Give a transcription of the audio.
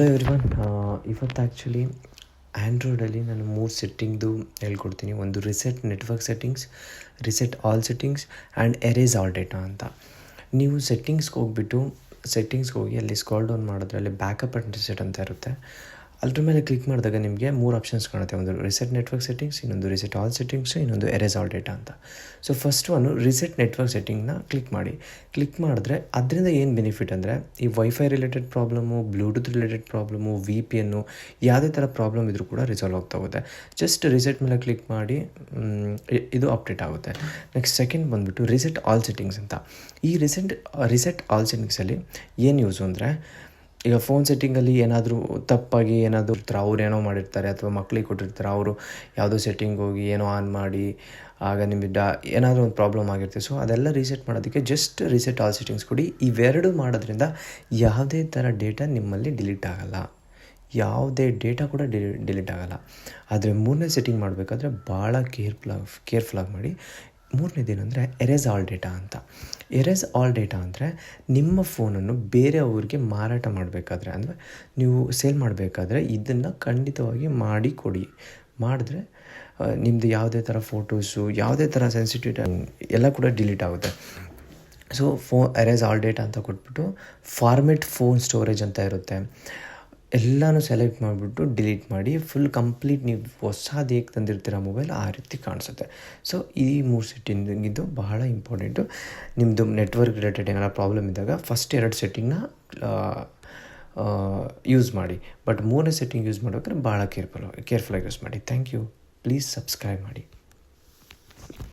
Hello everyone. ಇವತ್ತು actually ಆ್ಯಂಡ್ರಾಯ್ಡಲ್ಲಿ ನಾನು 3 ಸೆಟ್ಟಿಂಗ್ದು ಹೇಳ್ಕೊಡ್ತೀನಿ. ಒಂದು reset network settings, reset all settings and erase all data ಅಂತ. ನೀವು ಸೆಟ್ಟಿಂಗ್ಸ್ಗೆ ಹೋಗಿ ಅಲ್ಲಿ ಸ್ಕ್ರಾಲ್ ಡೌನ್ ಮಾಡಿದ್ರೆ ಅಲ್ಲಿ ಬ್ಯಾಕಪ್ ಆ್ಯಂಡ್ ರಿಸೆಟ್ ಅಂತ ಇರುತ್ತೆ. ಅದ್ರ ಮೇಲೆ ಕ್ಲಿಕ್ ಮಾಡಿದಾಗ ನಿಮಗೆ 3 ಆಪ್ಷನ್ಸ್ ಕಾಣುತ್ತೆ. ಒಂದು ರಿಸೆಟ್ ನೆಟ್ವರ್ಕ್ ಸೆಟ್ಟಿಂಗ್ಸ್, ಇನ್ನೊಂದು ರಿಸೆಟ್ ಆಲ್ ಸೆಟ್ಟಿಂಗ್ಸು, ಇನ್ನೊಂದು ಎರೇಸ್ ಆಲ್ ಡೇಟಾ ಅಂತ. ಸೊ ಫಸ್ಟ್ ರಿಸೆಟ್ ನೆಟ್ವರ್ಕ್ ಸೆಟ್ಟಿಂಗ್ನ ಕ್ಲಿಕ್ ಮಾಡಿದ್ರೆ ಅದರಿಂದ ಏನು ಬೆನಿಫಿಟ್ ಅಂದರೆ, ಈ wifi related problem, bluetooth related problem, VPN ಯಾವುದೇ ಥರ ಪ್ರಾಬ್ಲಮ್ ಇದ್ರೂ ಕೂಡ ರಿಸಾಲ್ವ್ ಆಗ್ತಾ ಹೋಗುತ್ತೆ. ಜಸ್ಟ್ ರಿಸೆಟ್ ಮೇಲೆ ಕ್ಲಿಕ್ ಮಾಡಿ ಇದು ಅಪ್ಡೇಟ್ ಆಗುತ್ತೆ. ನೆಕ್ಸ್ಟ್ ಸೆಕೆಂಡ್ ಬಂದುಬಿಟ್ಟು ರಿಸೆಟ್ ಆಲ್ ಸೆಟ್ಟಿಂಗ್ಸ್ ಅಂತ. ಈ ರಿಸೆಟ್ ಆಲ್ ಸೆಟ್ಟಿಂಗ್ಸಲ್ಲಿ ಏನು ಯೂಸು ಅಂದರೆ, ಈಗ ಫೋನ್ ಸೆಟ್ಟಿಂಗಲ್ಲಿ ಏನಾದರೂ ತಪ್ಪಾಗಿ ಅವ್ರೇನೋ ಮಾಡಿರ್ತಾರೆ ಅಥವಾ ಮಕ್ಕಳಿಗೆ ಕೊಟ್ಟಿರ್ತಾರೆ, ಅವರು ಯಾವುದೋ ಸೆಟ್ಟಿಂಗ್ ಹೋಗಿ ಏನೋ ಆನ್ ಮಾಡಿ ಆಗ ನಿಮಗೆ ಏನಾದರೂ ಒಂದು ಪ್ರಾಬ್ಲಮ್ ಆಗಿರುತ್ತೆ. ಸೊ ಅದೆಲ್ಲ ರೀಸೆಟ್ ಮಾಡೋದಕ್ಕೆ ಜಸ್ಟ್ ರಿಸೆಟ್ ಆಲ್ ಸೆಟ್ಟಿಂಗ್ಸ್ ಕೊಡಿ. ಇವೆರಡು ಮಾಡೋದ್ರಿಂದ ಯಾವುದೇ ಥರ ಡೇಟಾ ನಿಮ್ಮಲ್ಲಿ ಡಿಲೀಟ್ ಆಗಲ್ಲ, ಯಾವುದೇ ಡೇಟಾ ಕೂಡ ಡಿಲೀಟ್ ಆಗಲ್ಲ. ಆದರೆ 3ನೇ ಸೆಟ್ಟಿಂಗ್ ಮಾಡಬೇಕಾದ್ರೆ ಭಾಳ ಕೇರ್ಫುಲ್ಲಾಗಿ ಮಾಡಿ. 3ನೇದೇನೆಂದರೆ ಎರೇಸ್ ಆಲ್ ಡೇಟಾ ಅಂತ. ಎರೇಸ್ ಆಲ್ ಡೇಟಾ ಅಂದರೆ ನಿಮ್ಮ ಫೋನನ್ನು ಬೇರೆಯವ್ರಿಗೆ ಮಾರಾಟ ಮಾಡಬೇಕಾದ್ರೆ, ಅಂದರೆ ನೀವು ಸೇಲ್ ಮಾಡಬೇಕಾದ್ರೆ ಇದನ್ನು ಖಂಡಿತವಾಗಿ ಮಾಡಿದ್ರೆ ನಿಮ್ಮದು ಯಾವುದೇ ಥರ ಫೋಟೋಸು, ಯಾವುದೇ ಥರ ಸೆನ್ಸಿಟಿವ್ ಎಲ್ಲ ಕೂಡ ಡಿಲೀಟ್ ಆಗುತ್ತೆ. ಸೊ ಎರೇಸ್ ಆಲ್ ಡೇಟಾ ಅಂತ ಕೊಟ್ಬಿಟ್ಟು ಫಾರ್ಮೆಟ್ ಫೋನ್ ಸ್ಟೋರೇಜ್ ಅಂತ ಇರುತ್ತೆ, ಎಲ್ಲನೂ ಸೆಲೆಕ್ಟ್ ಮಾಡಿಬಿಟ್ಟು ಡಿಲೀಟ್ ಮಾಡಿ. ಫುಲ್ ಕಂಪ್ಲೀಟ್ ನೀವು ಹೊಸದು ಹೇಗೆ ತಂದಿರ್ತೀರ ಮೊಬೈಲ್ ಆ ರೀತಿ ಕಾಣಿಸುತ್ತೆ. ಸೊ ಈ 3 ಸೆಟ್ಟಿಂಗಿದ್ದು ಬಹಳ ಇಂಪಾರ್ಟೆಂಟು. ನಿಮ್ಮದು ನೆಟ್ವರ್ಕ್ ರಿಲೇಟೆಡ್ ಏನಾರ ಪ್ರಾಬ್ಲಮ್ ಇದ್ದಾಗ ಫಸ್ಟ್ 2 ಸೆಟ್ಟಿಂಗ್ನ ಯೂಸ್ ಮಾಡಿ. ಬಟ್ 3ನೇ ಸೆಟ್ಟಿಂಗ್ ಯೂಸ್ ಮಾಡ್ಬೇಕಾದ್ರೆ ಭಾಳ ಕೇರ್ಫುಲ್ಲಾಗಿ ಯೂಸ್ ಮಾಡಿ. Thank you. ಪ್ಲೀಸ್ ಸಬ್ಸ್ಕ್ರೈಬ್ ಮಾಡಿ.